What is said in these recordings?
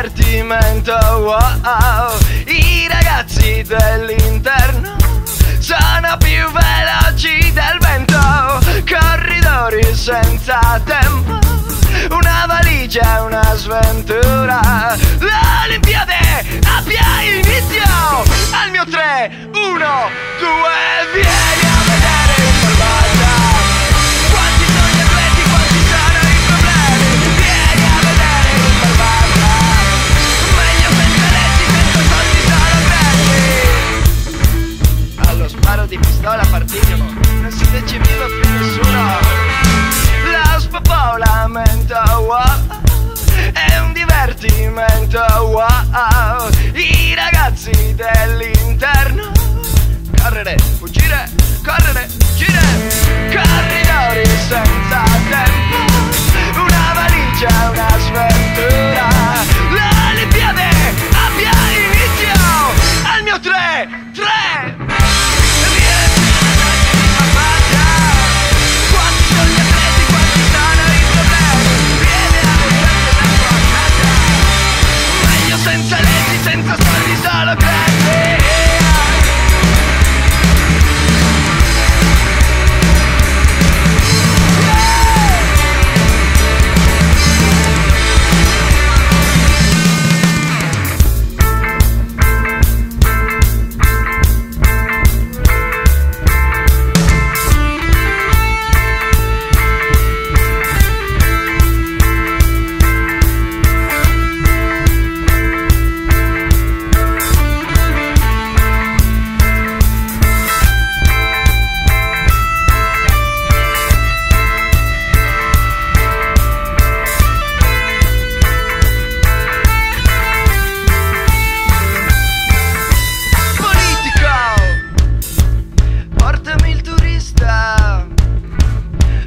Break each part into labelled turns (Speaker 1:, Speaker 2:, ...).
Speaker 1: divertimento, wow. I ragazzi dell'interno sono più veloci del vento, corridori senza tempo, una valigia, una sventura. L'Olimpiade abbia inizio al mio 3, 1, 2, vieni a vedere in barbata. Quanti sono gli atleti, quanti sono i problemi, vieni a vedere in barbata. Meglio senza leggi, senza soldi, solo grandi. Allo sparo di pistola partigiano non si decidiva più nessuno. Lo spopolamento, wow, è un divertimento, wow. I ragazzi dell'interno, correre, fuggire, correre, fuggire, corridori senza tempo, una valigia, una sventura. L'Olimpiade abbia inizio al mio 3, 3. Senza leggi, senza soldi, solo grandi.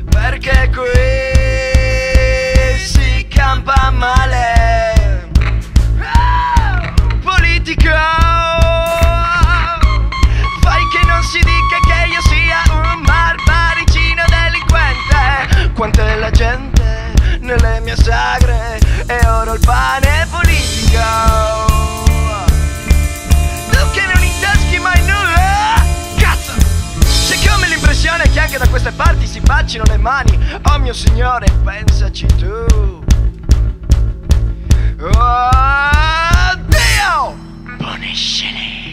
Speaker 1: Perché qui si campa male. Politico, fai che non si dica che io sia un barbaricino delinquente. Quanta è la gente nelle mie sagre e oro il pane politico. Tu che non intaschi mai nulla, cazzo! C'è come l'impressione che anche da queste parti si bacino le mani. Oh mio signore, pensaci tu. Oh Dio, puniscili.